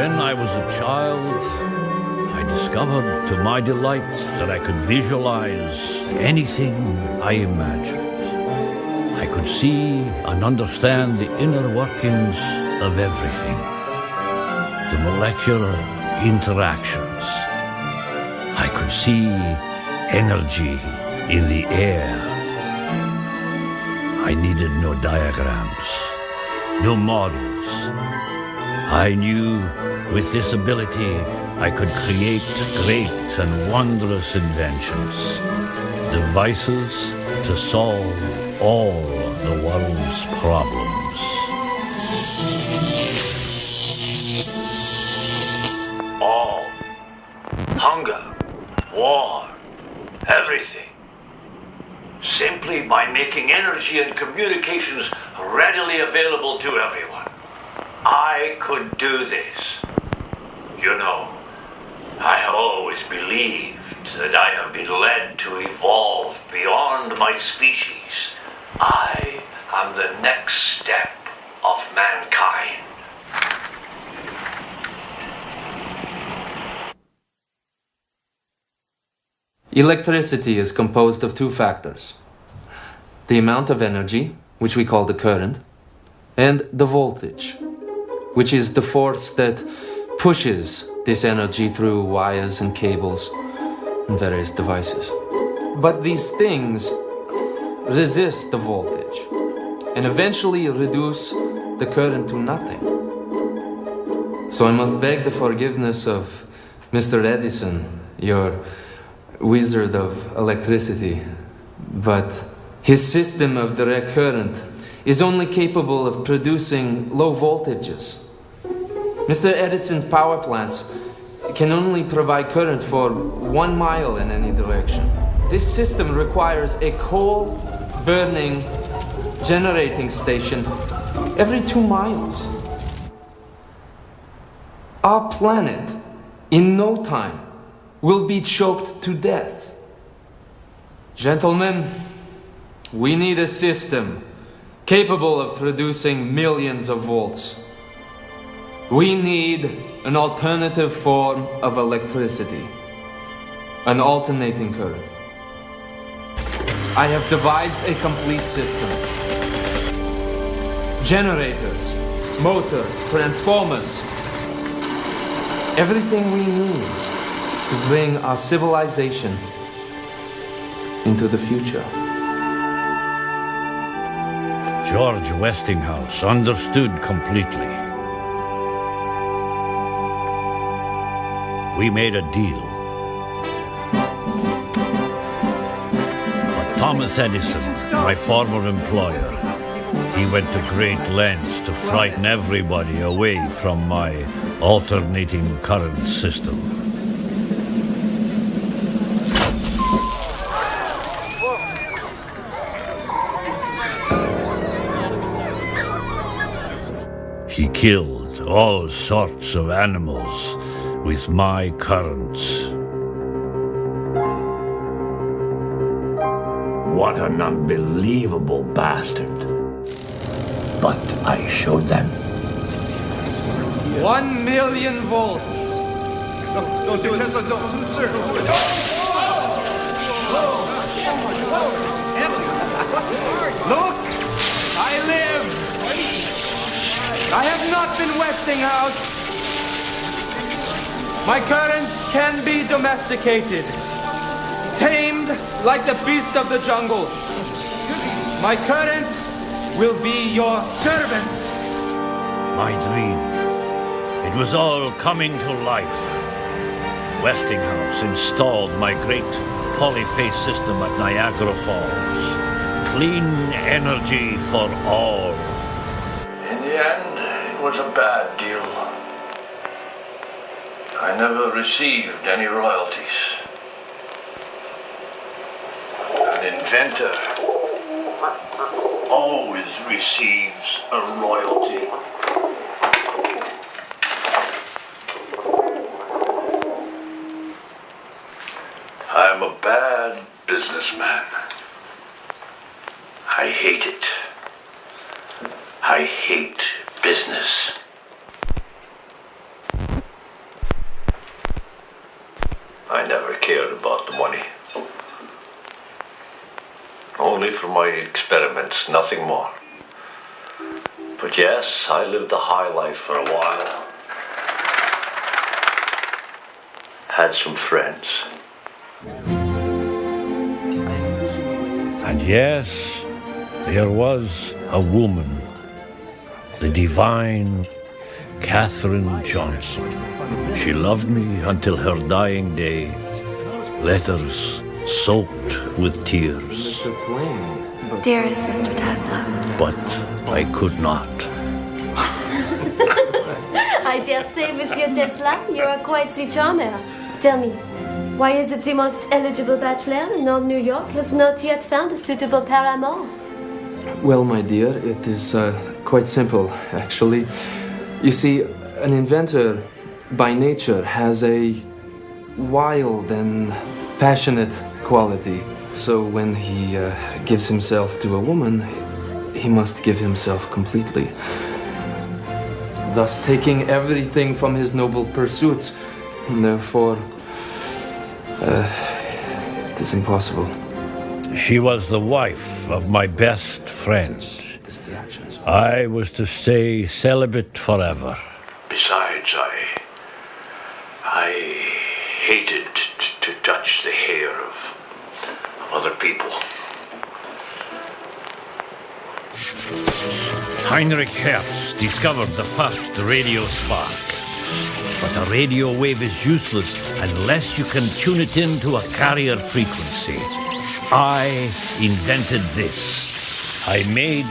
When I was a child, I discovered to my delight that I could visualize anything I imagined. I could see and understand the inner workings of everything, the molecular interactions. I could see energy in the air. I needed no diagrams, no models. I knew with this ability I could create great and wondrous inventions, devices to solve all the world's problems. All. Hunger, war, everything. Simply by making energy and communications readily available to everyone. I could do this. You know, I have always believed that I have been led to evolve beyond my species. I am the next step of mankind. Electricity is composed of two factors: the amount of energy, which we call the current, and the voltage, which is the force that pushes this energy through wires and cables and various devices. But these things resist the voltage and eventually reduce the current to nothing. So I must beg the forgiveness of Mr. Edison, your wizard of electricity, but his system of direct current is only capable of producing low voltages. Mr. Edison's power plants can only provide current for 1 mile in any direction. This system requires a coal-burning generating station every 2 miles. Our planet, in no time, will be choked to death. Gentlemen, we need a system capable of producing millions of volts. We need an alternative form of electricity, an alternating current. I have devised a complete system. Generators, motors, transformers, everything we need to bring our civilization into the future. George Westinghouse understood completely. We made a deal. But Thomas Edison, my former employer, he went to great lengths to frighten everybody away from my alternating current system. He killed all sorts of animals with my currents. What an unbelievable bastard. But I showed them. 1 million volts. Look, I live. I have not been Westinghouse. My currents can be domesticated, tamed like the beast of the jungle. My currents will be your servants. My dream, it was all coming to life. Westinghouse installed my great polyphase system at Niagara Falls. Clean energy for all. In the end, it was a bad deal. I never received any royalties. An inventor always receives a royalty. I'm a bad businessman. I hate it. I hate business. I never cared about the money. Only for my experiments, nothing more. But yes, I lived a high life for a while. Had some friends. And yes, there was a woman, the divine Catherine Johnson. She loved me until her dying day. Letters soaked with tears. Dearest Mr. Tesla. But I could not. I dare say, Monsieur Tesla, you are quite the charmer. Tell me, why is it the most eligible bachelor in all New York has not yet found a suitable paramour? Well, my dear, it is quite simple, actually. You see, an inventor by nature has a wild and passionate quality. So when he gives himself to a woman, he must give himself completely. Thus taking everything from his noble pursuits. And therefore, it is impossible. She was the wife of my best friend. I was to stay celibate forever. Besides, I hated to touch the hair of other people. Heinrich Hertz discovered the first radio spark. But a radio wave is useless unless you can tune it into a carrier frequency. I invented this. I made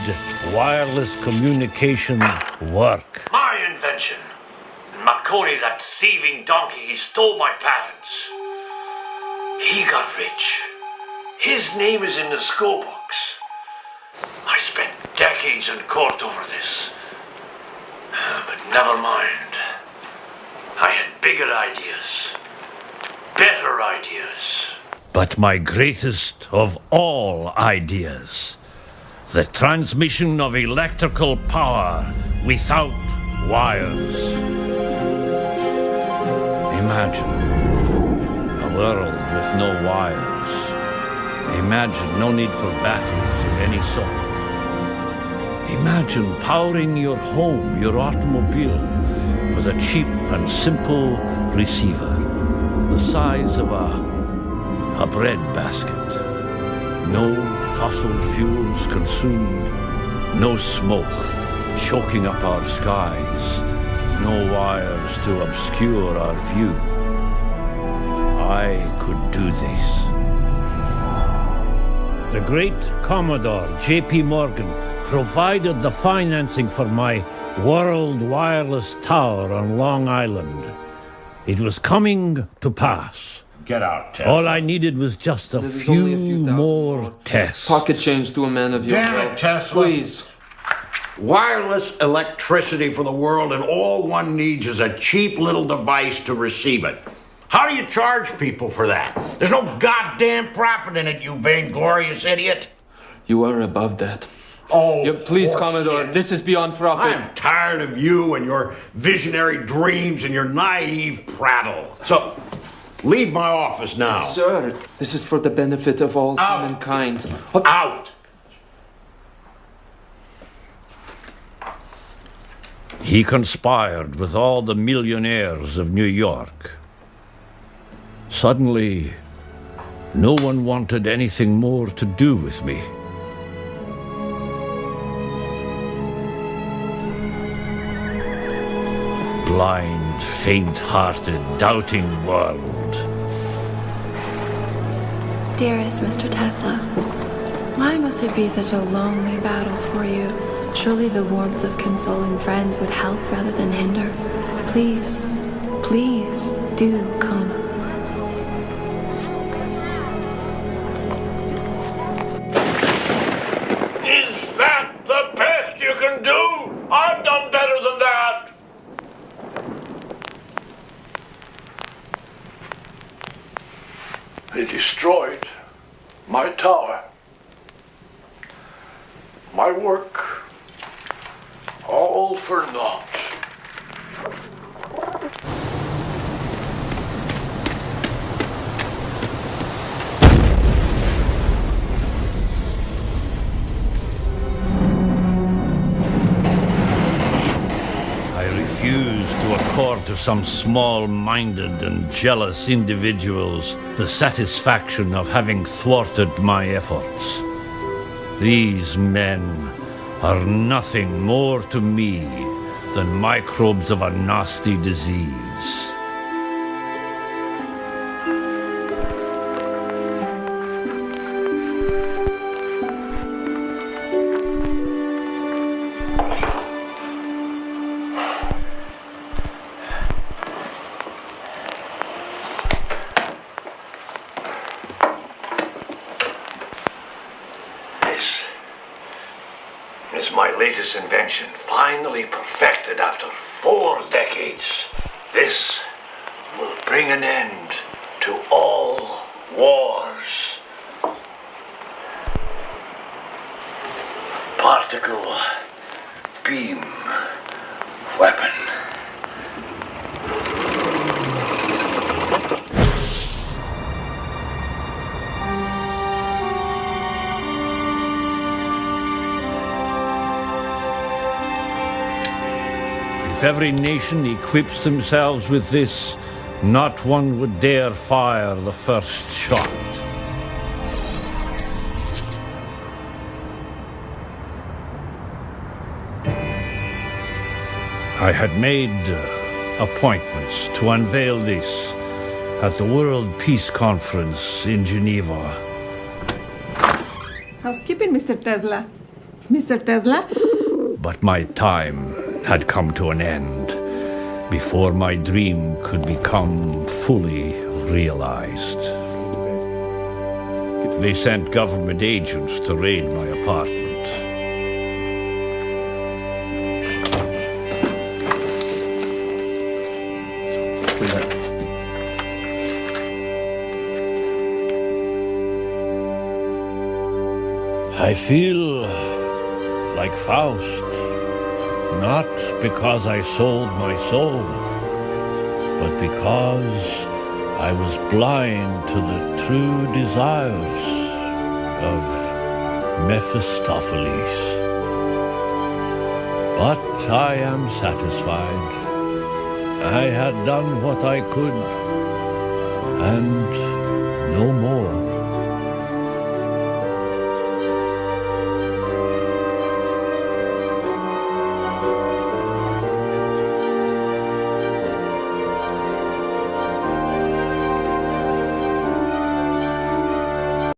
wireless communication work. My invention. And Marconi, that thieving donkey, he stole my patents. He got rich. His name is in the school books. I spent decades in court over this. But never mind. I had bigger ideas. Better ideas. But my greatest of all ideas. The transmission of electrical power without wires. Imagine a world with no wires. Imagine no need for batteries of any sort. Imagine powering your home, your automobile, with a cheap and simple receiver, the size of a bread basket. No fossil fuels consumed, no smoke choking up our skies, no wires to obscure our view. I could do this. The great Commodore J.P. Morgan provided the financing for my World Wireless Tower on Long Island. It was coming to pass. Get out, Tesla. All I needed was just a few more tests. Pocket change to a man of your Damn wealth. it, Tesla. Please. Wireless electricity for the world, and all one needs is a cheap little device to receive it. How do you charge people for that? There's no goddamn profit in it, you vainglorious idiot. You are above that. Oh, Yeah, please, horseshit. Commodore, this is beyond profit. I am tired of you and your visionary dreams and your naive prattle. So, leave my office now. Sir, this is for the benefit of all Out. humankind. Out! He conspired with all the millionaires of New York. Suddenly, no one wanted anything more to do with me. Blind, faint-hearted, doubting world. Dearest Mr. Tesla, why must it be such a lonely battle for you? Surely the warmth of consoling friends would help rather than hinder. Please, please do come. Is that the best you can do? I've done better than that. They destroyed my tower. My work, all for naught. some small-minded and jealous individuals the satisfaction of having thwarted my efforts. These men are nothing more to me than microbes of a nasty disease. This is my latest invention, finally perfected after 4 decades. This will bring an end to all wars. Particle beam weapon. If every nation equips themselves with this, not one would dare fire the first shot. I had made appointments to unveil this at the World Peace Conference in Geneva. Housekeeping, Mr. Tesla. Mr. Tesla? But my time had come to an end before my dream could become fully realized. They sent government agents to raid my apartment. I feel like Faust. Not because I sold my soul, but because I was blind to the true desires of Mephistopheles. But I am satisfied. I had done what I could, and no more.